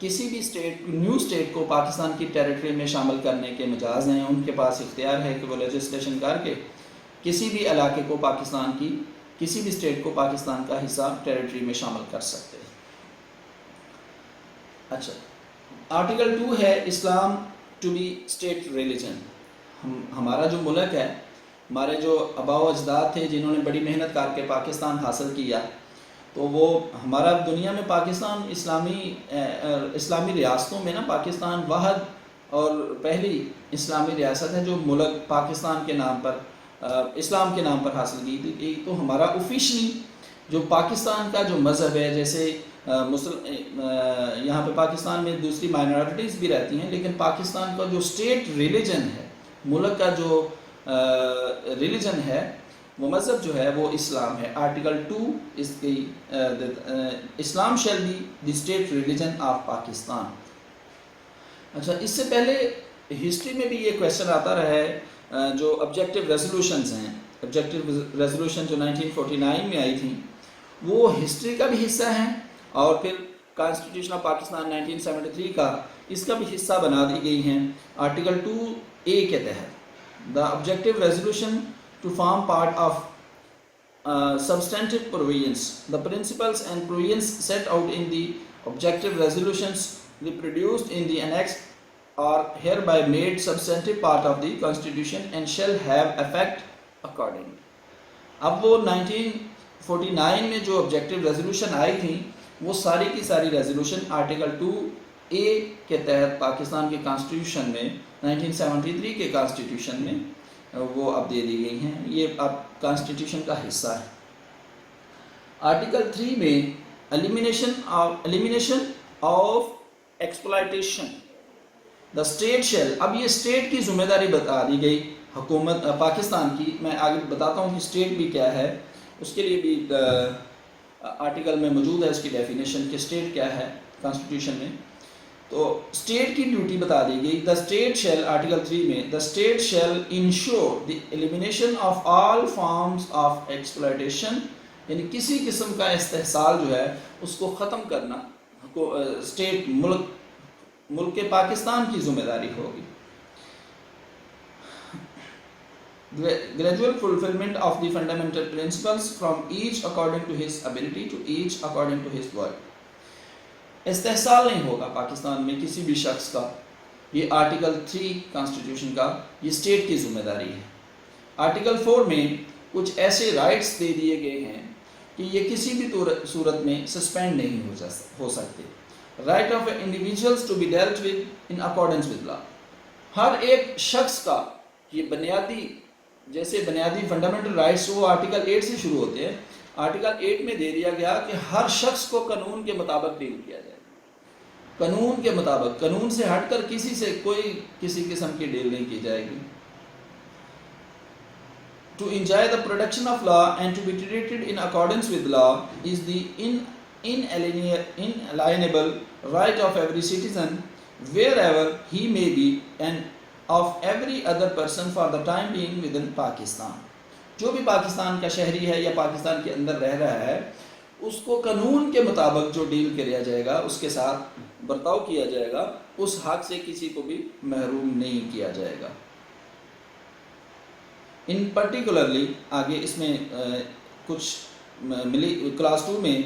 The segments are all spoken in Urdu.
کسی بھی نیو اسٹیٹ کو پاکستان کی ٹیریٹری میں شامل کرنے کے مجاز ہیں، ان کے پاس اختیار ہے کہ وہ لیجسلیشن کر کے کسی بھی علاقے کو پاکستان کی کسی بھی اسٹیٹ کو پاکستان کا حصہ ٹیریٹری میں شامل کر سکتے ہیں۔ اچھا، آرٹیکل 2 ہے اسلام ٹو بی اسٹیٹ ریلیجن۔ ہمارا جو ملک ہے، ہمارے جو آباء و اجداد تھے جنہوں نے بڑی محنت کر کے پاکستان حاصل کیا، تو وہ ہمارا دنیا میں پاکستان اسلامی ریاستوں میں نا پاکستان واحد اور پہلی اسلامی ریاست ہے جو ملک پاکستان کے نام پر اسلام کے نام پر حاصل کی تھی۔ تو ہمارا آفیشلی جو پاکستان کا جو مذہب ہے، جیسے یہاں پہ پاکستان میں دوسری مائنورٹیز بھی رہتی ہیں، لیکن پاکستان کا جو اسٹیٹ ریلیجن ہے، ملک کا جو ریلیجن ہے، وہ مذہب جو ہے وہ اسلام ہے۔ آرٹیکل 2 اس کی Islam shall be the state religion of Pakistan. اچھا، اس سے پہلے ہسٹری میں بھی یہ کویشچن آتا رہا ہے، جو آبجیکٹیو ریزولوشنز ہیں، آبجیکٹیو ریزولوشن جو 1949 میں آئی تھیں، وہ ہسٹری کا بھی حصہ ہیں، اور پھر کانسٹیٹیوشن آف پاکستان 1973 کا اس کا بھی حصہ بنا دی گئی ہیں آرٹیکل 2A کے تحت۔ The objective resolution to form part of substantive provisions. The principles and provisions set out in the objective resolutions reproduced in the annex are hereby made substantive part of the Constitution and shall have effect accordingly. اب وہ 1949 میں جو objective resolution آئی تھی، وہ ساری کی ساری ریزولوشن آرٹیکل 2A کے تحت پاکستان کے کانسٹیٹیوشن میں 1973 کے کانسٹیٹیوشن میں وہ اب دے دی گئی ہیں، یہ اب کانسٹیٹیوشن کا حصہ ہے۔ آرٹیکل 3 میں elimination of exploitation the state shell, اب یہ اسٹیٹ کی ذمہ داری بتا دی گئی حکومت پاکستان کی۔ میں آگے بتاتا ہوں کہ اسٹیٹ بھی کیا ہے، اس کے لیے بھی آرٹیکل میں موجود ہے اس کی ڈیفینیشن کہ اسٹیٹ کیا ہے کانسٹیٹیوشن میں۔ تو اسٹیٹ کی ڈیوٹی بتا دی گئی، دا اسٹیٹ شیل، آرٹیکل 3 میں، the state shall ensure the elimination of all forms of exploitation, یعنی کسی قسم کا استحصال جو ہے اس کو ختم کرنا اسٹیٹ ملک پاکستان کی ذمہ داری ہوگی۔ Gradual fulfillment of the fundamental principles from each according to his ability to each according to his work. استحصال نہیں ہوگا پاکستان میں کسی بھی شخص کا، یہ آرٹیکل 3 کانسٹیٹیوشن کا، یہ اسٹیٹ کی ذمہ داری ہے۔ آرٹیکل 4 میں کچھ ایسے رائٹس دے دیے گئے ہیں کہ یہ کسی بھی صورت میں سسپینڈ نہیں ہو سکتے۔ Right of individuals to be dealt with in accordance with law, ہر ایک شخص کا یہ بنیادی، جیسے بنیادی فنڈامنٹل رائٹس وہ آرٹیکل 8 سے شروع ہوتے ہیں، آرٹیکل 8 میں دے دیا گیا کہ ہر شخص کو قانون کے مطابق ڈیل کیا جائے، قانون کے مطابق، قانون سے ہٹ کر کسی سے کوئی کسی قسم کی ڈیل نہیں کی جائے گی۔ To enjoy the protection of law and to be treated in accordance with law is the inalienable right of every citizen wherever he may be and of every other person for the time being within Pakistan. جو بھی پاکستان کا شہری ہے یا پاکستان کے اندر رہ رہا ہے، اس کو قانون کے مطابق جو ڈیل کیا جائے گا، اس کے ساتھ برتاؤ کیا جائے گا، اس حق سے کسی کو بھی محروم نہیں کیا جائے گا۔ ان پرٹیکولرلی آگے اس میں کچھ ملی کلاس 2 میں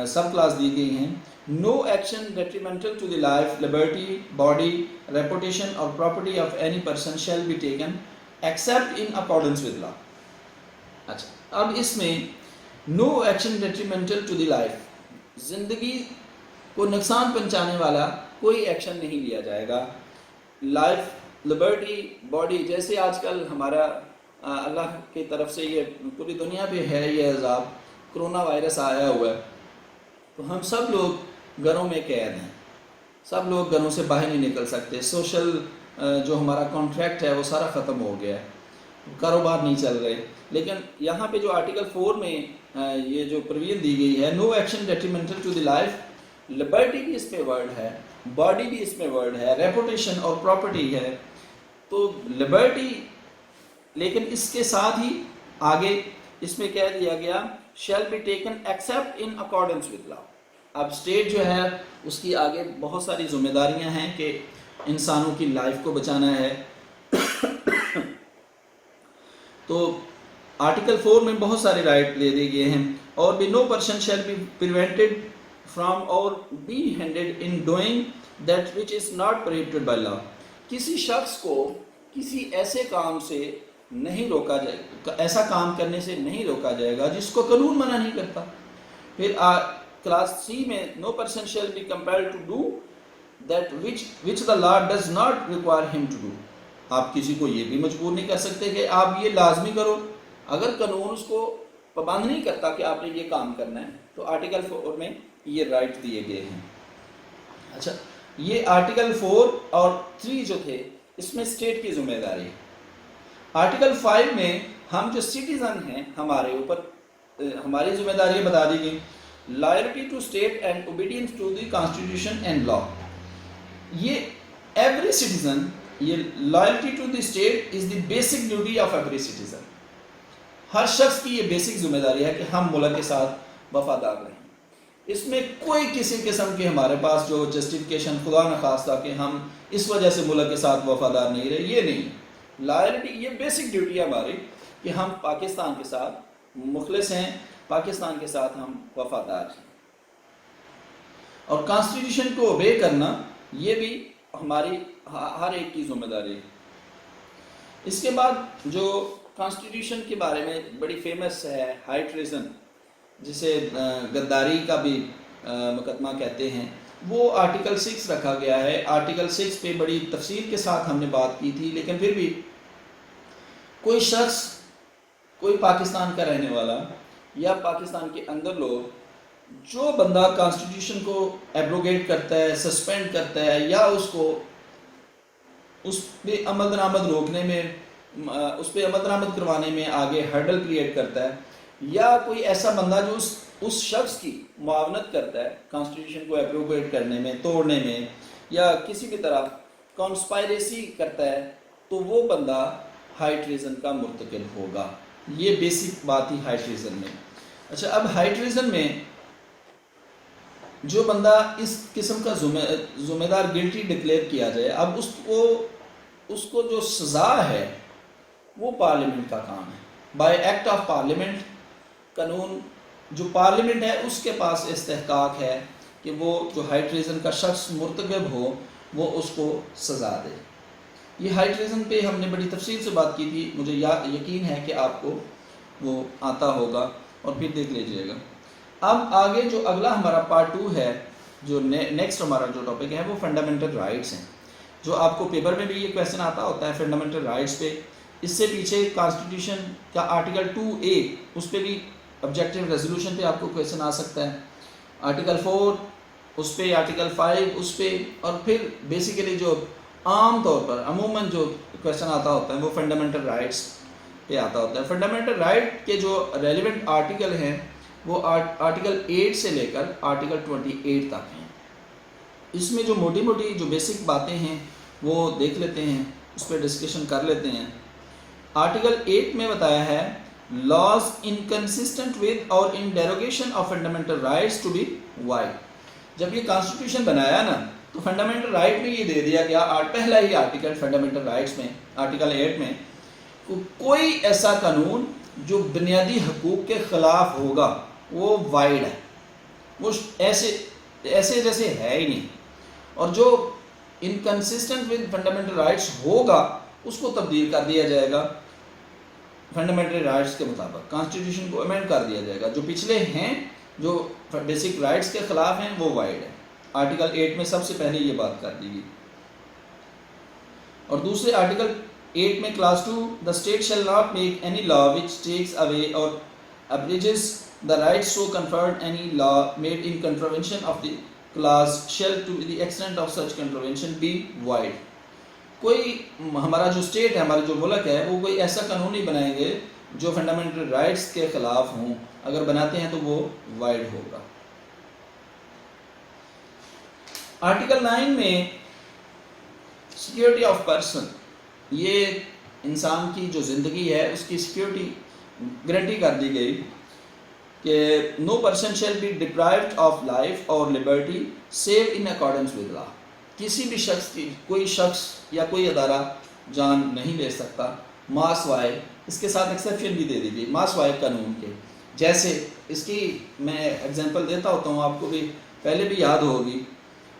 سب کلاس دی گئی ہیں۔ No action detrimental to the life, liberty, body, reputation اور property of any person shall be taken except in accordance with law. اچھا، اب اس میں no action detrimental to the life, زندگی کو نقصان پہنچانے والا کوئی ایکشن نہیں لیا جائے گا۔ لائف، لبرٹی، باڈی، جیسے آج کل ہمارا اللہ کی طرف سے یہ پوری دنیا پہ ہے یہ عذاب، کرونا وائرس آیا ہوا ہے، تو ہم سب لوگ گھروں میں قید ہیں، سب لوگ گھروں سے باہر نہیں نکل سکتے، سوشل جو ہمارا کانٹریکٹ ہے وہ سارا ختم ہو گیا ہے، کاروبار نہیں چل رہے۔ لیکن یہاں پہ جو آرٹیکل 4 میں یہ جو پروویژن دی گئی ہے، no action detrimental to the life, liberty بھی اس میں ورڈ ہے، باڈی بھی اس میں ورڈ ہے، ریپوٹیشن اور پراپرٹی ہے، تو لبرٹی، لیکن اس کے ساتھ ہی آگے اس میں کہہ دیا گیا shall be taken except in accordance with law, اب اسٹیٹ جو ہے اس کی آگے بہت ساری ذمہ داریاں ہیں کہ انسانوں کی لائف کو بچانا ہے. تو آرٹیکل 4 میں بہت سارے رائٹ دے دیے گئے ہیں. اور بھی no person shall be prevented from or be hindered in doing that which is not prohibited by law. کسی شخص کو کسی ایسے کام سے نہیں روکا جائے گا, ایسا کام کرنے سے نہیں روکا جائے گا جس کو قانون منع نہیں کرتا. پھر کلاس سی میں no person shall be compelled to do that which the law does not require him to do. آپ کسی کو یہ بھی مجبور نہیں کر سکتے کہ آپ یہ لازمی کرو, اگر قانون اس کو پابند نہیں کرتا کہ آپ نے یہ کام کرنا ہے. تو آرٹیکل 4 میں یہ رائٹ دیے گئے ہیں. اچھا, یہ آرٹیکل 4 اور 3 جو تھے اس میں اسٹیٹ کی ذمہ داری. آرٹیکل 5 میں ہم جو سٹیزن ہیں ہمارے اوپر ہماری ذمہ داری بتا دی گئی. Loyalty to state and obedience to the constitution and law. یہ ایوری سٹیزن, یہ loyalty to the state is the basic duty of every citizen. ہر شخص کی یہ بیسک ذمہ داری ہے کہ ہم ملک کے ساتھ وفادار رہیں. اس میں کوئی کسی قسم کے ہمارے پاس جو جسٹیفیکیشن خدا نخواستہ کہ ہم اس وجہ سے ملک کے ساتھ وفادار نہیں رہے, یہ نہیں. لائلٹی یہ بیسک ڈیوٹی ہے ہماری کہ ہم پاکستان کے ساتھ مخلص ہیں, پاکستان کے ساتھ ہم وفادار ہیں. اور کانسٹیٹیوشن کو اوبے کرنا یہ بھی ہماری ہر ایک کی ذمہ داری ہے. اس کے بعد جو کانسٹیٹیوشن کے بارے میں بڑی فیمس ہے ہائی ٹریزن, جسے غداری کا بھی مقدمہ کہتے ہیں, وہ آرٹیکل 6 رکھا گیا ہے. آرٹیکل 6 پہ بڑی تفصیل کے ساتھ ہم نے بات کی تھی, لیکن پھر بھی کوئی شخص, کوئی پاکستان کا رہنے والا یا پاکستان کے اندر لوگ, جو بندہ کانسٹیٹیوشن کو ایبروگیٹ کرتا ہے, سسپینڈ کرتا ہے, یا اس پہ عمل درآمد روکنے میں, اس پہ عمل درآمد کروانے میں آگے ہرڈل کریٹ کرتا ہے, یا کوئی ایسا بندہ جو اس شخص کی معاونت کرتا ہے کانسٹیٹیوشن کو ایبروگیٹ کرنے میں, توڑنے میں, یا کسی بھی طرح کانسپائریسی کرتا ہے, تو وہ بندہ ہائی ٹریزن کا مرتکب ہوگا. یہ بیسک بات ہی ہائی ٹریزن میں. اچھا, اب ہائی ٹریزن میں جو بندہ اس قسم کا ذمہ دار گلٹی ڈکلیئر کیا جائے, اب اس کو جو سزا ہے وہ پارلیمنٹ کا کام ہے. بائی ایکٹ آف پارلیمنٹ, قانون جو پارلیمنٹ ہے اس کے پاس استحقاق ہے کہ وہ جو ہائی ٹریزن کا شخص مرتکب ہو وہ اس کو سزا دے. یہ ہائی ٹریزن پہ ہم نے بڑی تفصیل سے بات کی تھی, مجھے یقین ہے کہ آپ کو وہ آتا ہوگا اور پھر دیکھ لیجئے گا. اب آگے جو اگلا ہمارا پارٹ 2 ہے, جو نیکسٹ ہمارا جو ٹاپک ہے وہ فنڈامنٹل رائٹس ہیں. جو آپ کو پیپر میں بھی یہ کویسچن آتا ہوتا ہے فنڈامنٹل رائٹس پہ. اس سے پیچھے کانسٹیٹیوشن کا آرٹیکل 2A, اس پہ بھی آبجیکٹیو ریزولوشن پہ آپ کو کویسچن آ سکتا ہے. آرٹیکل 4 اس پہ, آرٹیکل 5 اس پہ, اور پھر بیسیکلی جو عام طور پر عموماً جو کویسچن آتا ہوتا ہے وہ فنڈامنٹل رائٹس پہ آتا ہوتا ہے. فنڈامنٹل رائٹ کے جو ریلیونٹ آرٹیکل ہیں وہ آرٹیکل 8 سے لے کر آرٹیکل 28 تک ہیں. اس میں جو موٹی موٹی جو بیسک باتیں ہیں وہ دیکھ لیتے ہیں, اس پہ ڈسکشن کر لیتے ہیں. آرٹیکل 8 میں بتایا ہے laws inconsistent with or in derogation of fundamental rights to be void. جب یہ کانسٹیٹیوشن بنایا نا تو فنڈامنٹل رائٹ میں یہ دے دیا گیا, پہلا ہی آرٹیکل فنڈامنٹل رائٹس میں آرٹیکل 8 میں, کوئی ایسا قانون جو بنیادی حقوق کے خلاف ہوگا وہ وائڈ ہے, وہ ایسے جیسے ہے ہی نہیں, اور جو انکنسسٹنٹ ود فنڈامنٹل رائٹس ہوگا اس کو تبدیل کر دیا جائے گا فنڈامنٹل رائٹس کے مطابق, کانسٹیٹیوشن کو امینڈ کر دیا جائے گا. جو پچھلے ہیں جو بیسک رائٹس کے خلاف ہیں وہ وائڈ ہے. آرٹیکل 8 میں سب سے پہلے یہ بات کر دی گئی. اور دوسرے آرٹیکل 8 میں class 2, the state shall not make any law which takes away or abridges the rights so conferred. Any law made in contravention of the clause shall to the extent of such contravention be void. کوئی ہمارا جو اسٹیٹ ہے, ہمارا جو ملک ہے, وہ کوئی ایسا قانون نہیں بنائیں گے جو فنڈامنٹل رائٹس کے خلاف ہوں. اگر بناتے ہیں تو وہ وائڈ ہوگا. آرٹیکل 9 میں سیکیورٹی آف پرسن, یہ انسان کی جو زندگی ہے اس کی سیکیورٹی گارنٹی کر دی گئی. کہ no person shall be deprived of life or liberty save in accordance with law. کسی بھی شخص کی کوئی شخص یا کوئی ادارہ جان نہیں لے سکتا ما سوائے، اس کے ساتھ ایکسیپشن بھی دے دیجیے، ما سوائے قانون کے. جیسے اس کی میں ایگزامپل دیتا ہوتا ہوں، آپ کو بھی پہلے بھی یاد ہوگی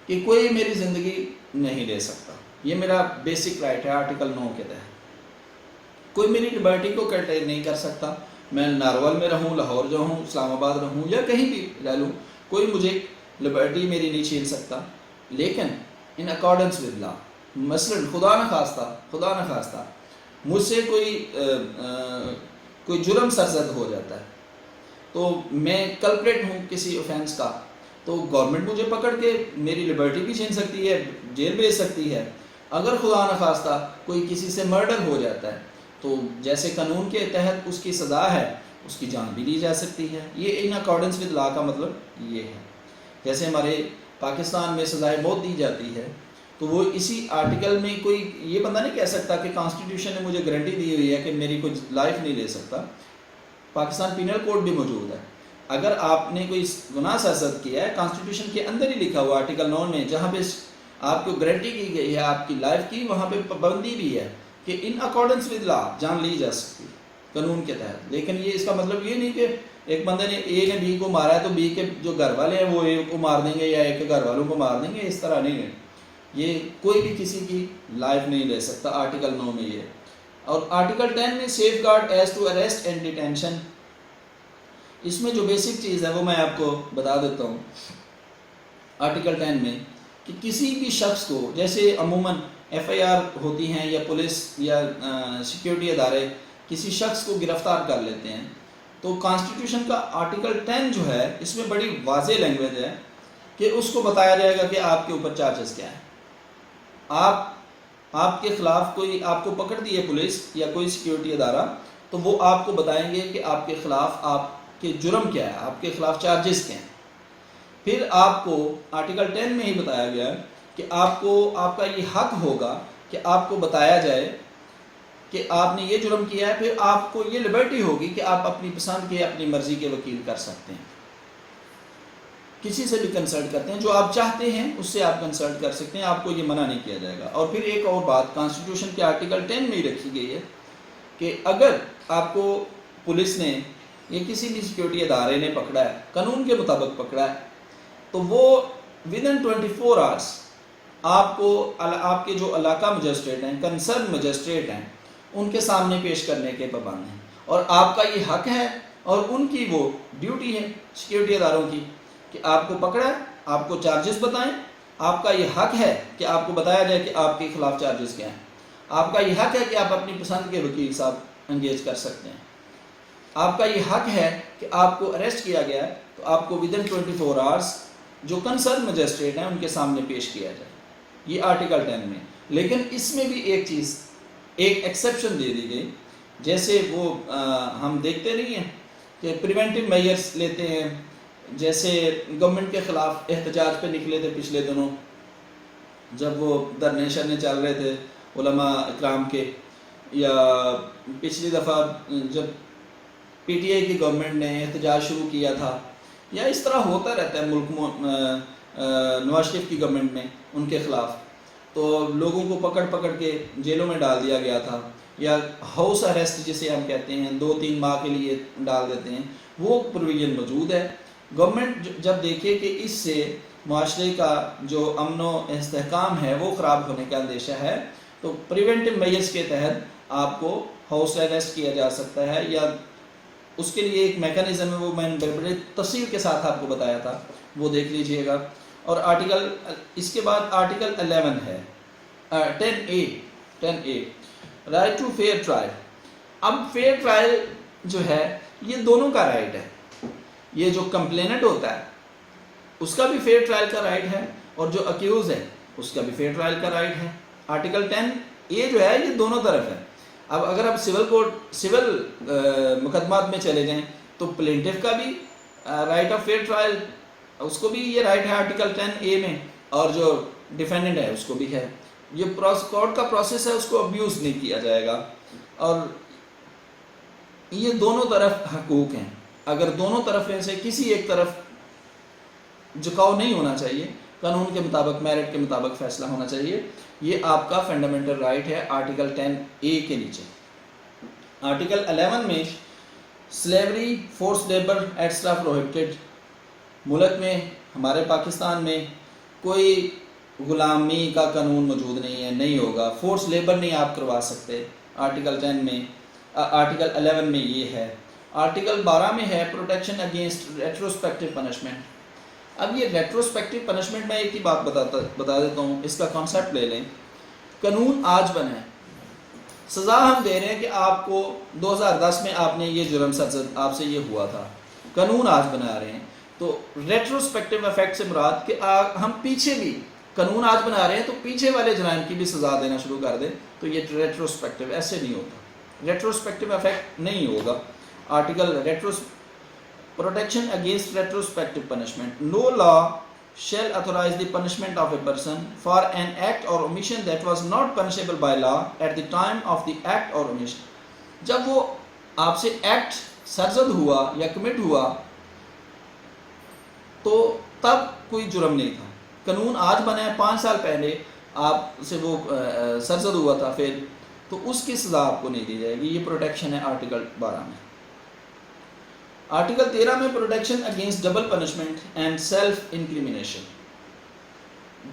کہ کوئی میری زندگی نہیں لے سکتا، یہ میرا بیسک رائٹ ہے آرٹیکل 9 کے تحت. کوئی میری لبرٹی کو کرٹیل نہیں کر سکتا، میں ناروال میں رہوں، لاہور جاؤں، اسلام آباد رہوں یا کہیں بھی رہ لوں، کوئی مجھے لبرٹی میری نہیں چھین سکتا. لیکن ان اکارڈنس ود لا، مثلاً خدا نہ خواستہ مجھ سے کوئی جرم سرزد ہو جاتا ہے، تو میں کلپریٹ ہوں کسی اوفینس کا، تو گورنمنٹ مجھے پکڑ کے میری لبرٹی بھی چھین سکتی ہے، جیل بھیج سکتی ہے. اگر خدا نہ خواستہ کوئی کسی سے مرڈر ہو جاتا ہے تو جیسے قانون کے تحت اس کی سزا ہے، اس کی جان بھی لی جا سکتی ہے. یہ ان اکارڈنس ود لا کا مطلب یہ ہے. جیسے ہمارے پاکستان میں سزائے موت دی جاتی ہے، تو وہ اسی آرٹیکل میں کوئی یہ بندہ نہیں کہہ سکتا کہ کانسٹیٹیوشن نے مجھے گارنٹی دی ہوئی ہے کہ میری کوئی لائف نہیں لے سکتا. پاکستان پینل کوڈ بھی موجود ہے. اگر آپ نے کوئی گناہ سرزد کیا ہے، کانسٹیٹیوشن کے اندر ہی لکھا ہوا آرٹیکل 9 میں جہاں پہ آپ کو گارنٹی کی گئی ہے آپ کی لائف کی، وہاں پہ پابندی بھی ہے کہ ان اکارڈنس ود لا جان لی جا سکتی قانون کے تحت. لیکن یہ اس کا مطلب یہ نہیں کہ ایک بندے نے اے نے بی کو مارا ہے تو بی کے جو گھر والے ہیں وہ اے کو مار دیں گے یا اے کے گھر والوں کو مار دیں گے. اس طرح نہیں ہے. یہ کوئی بھی کسی کی لائف نہیں لے سکتا آرٹیکل 9 میں یہ. اور آرٹیکل 10 میں safeguard as to arrest and detention, اس میں جو بیسک چیز ہے وہ میں آپ کو بتا دیتا ہوں. آرٹیکل 10 میں کہ کسی بھی شخص کو، جیسے عموماً ایف آئی آر ہوتی ہیں یا پولیس یا سیکیورٹی ادارے کسی شخص کو گرفتار کر لیتے ہیں، تو کانسٹیٹیوشن کا آرٹیکل 10 جو ہے اس میں بڑی واضح لینگویج ہے کہ اس کو بتایا جائے گا کہ آپ کے اوپر چارجز کیا ہیں. آپ کے خلاف کوئی آپ کو پکڑ دی ہے پولیس یا کوئی سیکیورٹی ادارہ، تو وہ آپ کو بتائیں گے کہ آپ کے خلاف آپ کے جرم کیا ہے، آپ کے خلاف چارجز کیا ہیں. پھر آپ کو آرٹیکل 10 میں ہی بتایا گیا ہے کہ آپ کا یہ حق ہوگا کہ آپ کو بتایا جائے کہ آپ نے یہ جرم کیا ہے. پھر آپ کو یہ لبرٹی ہوگی کہ آپ اپنی پسند کے اپنی مرضی کے وکیل کر سکتے ہیں، کسی سے بھی کنسلٹ کرتے ہیں، جو آپ چاہتے ہیں اس سے آپ کنسلٹ کر سکتے ہیں، آپ کو یہ منع نہیں کیا جائے گا. اور پھر ایک اور بات کانسٹیٹیوشن کے آرٹیکل 10 میں ہی رکھی گئی ہے کہ اگر آپ کو پولیس نے یا کسی بھی سیکیورٹی ادارے نے پکڑا ہے، قانون کے مطابق پکڑا ہے، تو وہ ودن 24 آورس آپ کو آپ کے جو علاقہ مجسٹریٹ ہیں، کنسرن مجسٹریٹ ہیں، ان کے سامنے پیش کرنے کے پابند ہیں. اور آپ کا یہ حق ہے اور ان کی وہ ڈیوٹی ہے سیکیورٹی اداروں کی کہ آپ کو پکڑا ہے، آپ کو چارجز بتائیں. آپ کا یہ حق ہے کہ آپ کو بتایا جائے کہ آپ کے خلاف چارجز کیا ہیں. آپ کا یہ حق ہے کہ آپ اپنی پسند کے وکیل صاحب انگیج کر سکتے ہیں. آپ کا یہ حق ہے کہ آپ کو اریسٹ کیا گیا ہے تو آپ کو ودن 24 آورس جو کنسرن مجسٹریٹ ہیں ان کے سامنے پیش کیا جائے. یہ آرٹیکل 10 میں. لیکن اس میں بھی ایک چیز، ایک ایکسیپشن دے دی گئی. جیسے وہ ہم دیکھتے نہیں ہیں کہ پریونٹیو میئرس لیتے ہیں، جیسے گورنمنٹ کے خلاف احتجاج پہ نکلے تھے پچھلے دنوں جب وہ دھرنے شرنے چل رہے تھے علماء اکرام کے، یا پچھلی دفعہ جب پی ٹی آئی کی گورنمنٹ نے احتجاج شروع کیا تھا، یا اس طرح ہوتا رہتا ہے ملک نواز شریف کی گورنمنٹ میں ان کے خلاف، تو لوگوں کو پکڑ کے جیلوں میں ڈال دیا گیا تھا، یا ہاؤس اریسٹ جسے ہم کہتے ہیں 2-3 ماہ کے لیے ڈال دیتے ہیں. وہ پروویژن موجود ہے. گورنمنٹ جب دیکھے کہ اس سے معاشرے کا جو امن و استحکام ہے وہ خراب ہونے کا اندیشہ ہے، تو پریونٹیو میئرز کے تحت آپ کو ہاؤس اریسٹ کیا جا سکتا ہے، یا اس کے لیے ایک میکانزم ہے، وہ میں نے بڑے تفصیل کے ساتھ آپ کو بتایا تھا، وہ دیکھ لیجئے گا. اور اس کے بعد آرٹیکل 11 ہے 10A right to fair trial. اب فیئر ٹرائل جو ہے یہ دونوں کا رائٹ ہے. یہ جو کمپلیننٹ ہوتا ہے اس کا بھی فیئر ٹرائل کا رائٹ ہے، اور جو اکیوز ہے اس کا بھی فیئر ٹرائل کا رائٹ ہے. آرٹیکل 10A جو ہے یہ دونوں طرف ہے. اب اگر آپ سول مقدمات میں چلے جائیں تو پلینٹف کا بھی رائٹ آف فیئر ٹرائل، اس کو بھی یہ رائٹ ہے آرٹیکل 10A میں، اور جو ڈیفینڈنٹ ہے اس کو بھی ہے. یہ کورٹ کا پروسیس ہے، اس کو ابیوز نہیں کیا جائے گا. اور یہ دونوں طرف حقوق ہیں. اگر دونوں طرفیں سے کسی ایک طرف جھکاؤ نہیں ہونا چاہیے، قانون کے مطابق، میرٹ کے مطابق فیصلہ ہونا چاہیے. یہ آپ کا فنڈامنٹل رائٹ ہے آرٹیکل 10A کے نیچے. آرٹیکل 11 میں slavery, force labour etcetera prohibited. ملک میں، ہمارے پاکستان میں کوئی غلامی کا قانون موجود نہیں ہے، نہیں ہوگا. فورس لیبر نہیں آپ کروا سکتے. آرٹیکل 10 میں، آرٹیکل 11 میں یہ ہے. آرٹیکل 12 میں ہے پروٹیکشن اگینسٹ ریٹروسپیکٹو پنشمنٹ. اب یہ ریٹروسپیکٹو پنشمنٹ میں ایک ہی بات بتا دیتا ہوں، اس کا کانسیپٹ لے لیں. قانون آج بنا ہے، سزا ہم دے رہے ہیں کہ آپ کو 2010 میں آپ نے یہ جرم سرزد، آپ سے یہ ہوا تھا. قانون آج بنا رہے ہیں، تو ریٹروسپیکٹو افیکٹ سے مراد کہ ہم پیچھے بھی قانون آج بنا رہے ہیں تو پیچھے والے جرائم کی بھی سزا دینا شروع کر دیں، تو یہ ریٹروسپیکٹو ایسے نہیں ہوتا. ریٹروسپیکٹو افیکٹ نہیں ہوگا. Article protection against retrospective punishment. No law shall authorize the punishment of a person for an act or omission that was not punishable by law at the time of the act or omission. جب وہ آپ سے ایکٹ سرزد ہوا یا کمٹ ہوا تو تب کوئی جرم نہیں تھا. قانون آج بنا ہے، 5 سال پہلے آپ سے وہ سرزد ہوا تھا پھر، تو اس کی سزا آپ کو نہیں دی جائے گی. یہ پروٹیکشن ہے آرٹیکل 12 میں. آرٹیکل 13 میں protection against double punishment and self incrimination.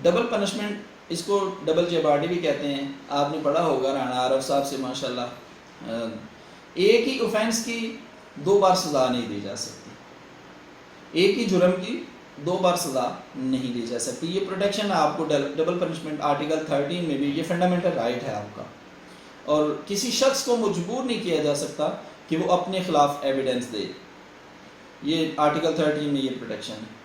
Double punishment, اس کو ڈبل جیبارڈی بھی کہتے ہیں. آپ نے پڑھا ہوگا رانا عارف صاحب سے ماشاءاللہ. ایک ہی اوفینس کی 2 بار سزا نہیں دی جا سکتی، ایک ہی جرم کی 2 بار سزا نہیں دی جا سکتی. یہ پروٹیکشن آپ کو ڈبل پنشمنٹ آرٹیکل 13 میں بھی، یہ فنڈامنٹل رائٹ ہے آپ کا. اور کسی شخص کو مجبور نہیں کیا جا سکتا کہ وہ اپنے خلاف ایویڈنس دے. یہ آرٹیکل 13 میں یہ پروٹیکشن ہے.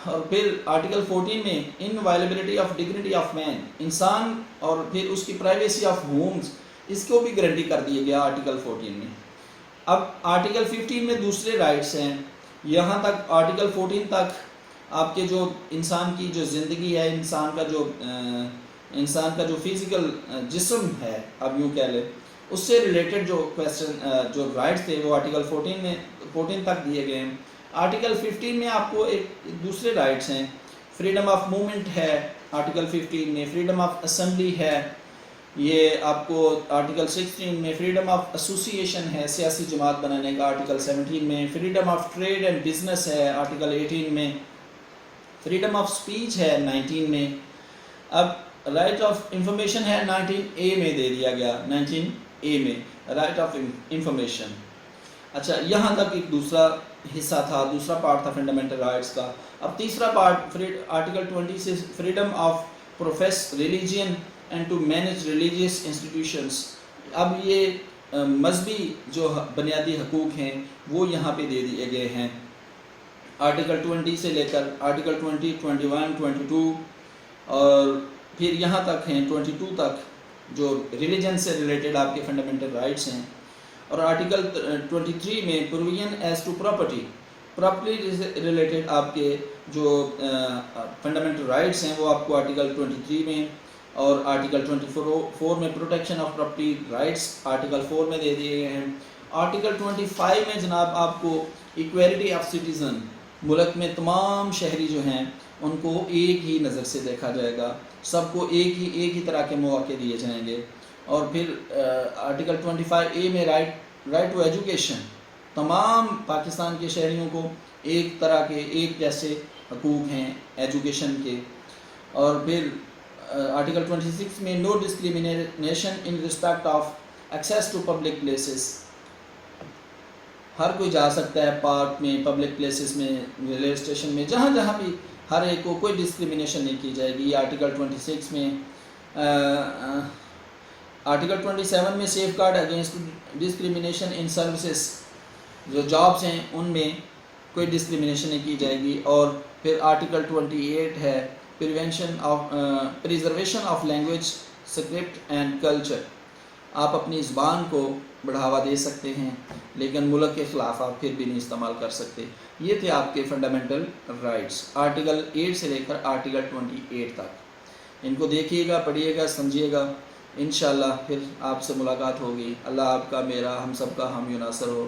اور پھر آرٹیکل 14 میں انوائلیبلٹی آف ڈگنیٹی آف مین، انسان اور پھر اس کی پرائیویسی آف ہومز، اس کو بھی گارنٹی کر دیا گیا آرٹیکل 14 میں. اب آرٹیکل 15 میں دوسرے رائٹس ہیں. یہاں تک آرٹیکل 14 تک آپ کے جو انسان کی جو زندگی ہے، انسان کا جو فزیکل جسم ہے، اب یوں کہہ لیں، اس سے ریلیٹڈ جو کویسچن جو رائٹس تھے وہ آرٹیکل 14 تک دیے گئے ہیں. آرٹیکل 15 میں آپ کو ایک دوسرے رائٹس ہیں. فریڈم آف موومنٹ ہے آرٹیکل 15 میں، فریڈم آف اسمبلی ہے. یہ آپ کو آرٹیکل 16 میں فریڈم آف ایسوسیشن ہے، سیاسی جماعت بنانے کا. آرٹیکل 17 میں freedom of trade and business ہے. آرٹیکل 18 میں فریڈم آف سپیچ ہے. 19 میں اب رائٹ آف انفارمیشن ہے. 19A میں دے دیا گیا، 19A میں رائٹ آف انفارمیشن. اچھا، یہاں تک ایک دوسرا حصہ تھا، دوسرا پارٹ تھا فنڈامنٹل رائٹس کا. اب تیسرا پارٹ آرٹیکل 20 سے freedom of profess religion and to manage religious institutions. اب یہ مذہبی جو بنیادی حقوق ہیں وہ یہاں پہ دے دیے گئے ہیں. آرٹیکل 20 سے لے کر آرٹیکل 20, 21, 22 اور پھر یہاں تک ہیں 22 تک جو ریلیجن سے ریلیٹڈ آپ کے فنڈامنٹل رائٹس ہیں. اور آرٹیکل 23 میں provision as to property related آپ کے جو فنڈامنٹل رائٹس ہیں وہ آپ کو آرٹیکل 23 میں، اور آرٹیکل 24 میں protection of property rights article 4 میں دے دیے گئے ہیں. آرٹیکل 25 میں جناب آپ کو ایکویلٹی آف سٹیزن، ملک میں تمام شہری جو ہیں ان کو ایک ہی نظر سے دیکھا جائے گا، سب کو ایک ہی طرح کے مواقع دیے جائیں گے. اور پھر آرٹیکل 25A میں رائٹ ٹو ایجوکیشن، تمام پاکستان کے شہریوں کو ایک طرح کے ایک جیسے حقوق ہیں ایجوکیشن کے. اور پھر آرٹیکل 26 میں no discrimination in respect of access to public places. ہر کوئی جا سکتا ہے پارک میں، پبلک پلیسز میں، ریلوے اسٹیشن میں، جہاں جہاں بھی ہر ایک کو کوئی ڈسکریمنیشن نہیں کی جائے گی. آرٹیکل 26 میں آرٹیکل 27 میں safeguard against discrimination in services, جو جابس ہیں ان میں کوئی ڈسکریمنیشن نہیں کی جائے گی. اور پھر آرٹیکل 28 ہے preservation of language, script and culture. آپ اپنی زبان کو بڑھاوا دے سکتے ہیں لیکن ملک کے خلاف آپ پھر بھی نہیں استعمال کر سکتے. یہ تھے آپ کے فنڈامنٹل رائٹس آرٹیکل 8 سے لے کر آرٹیکل 28 تک. ان کو دیکھیے گا، پڑھیے گا، سمجھیے گا. انشاءاللہ پھر آپ سے ملاقات ہوگی. اللہ آپ کا، میرا، ہم سب کا حامی و ناصر ہو.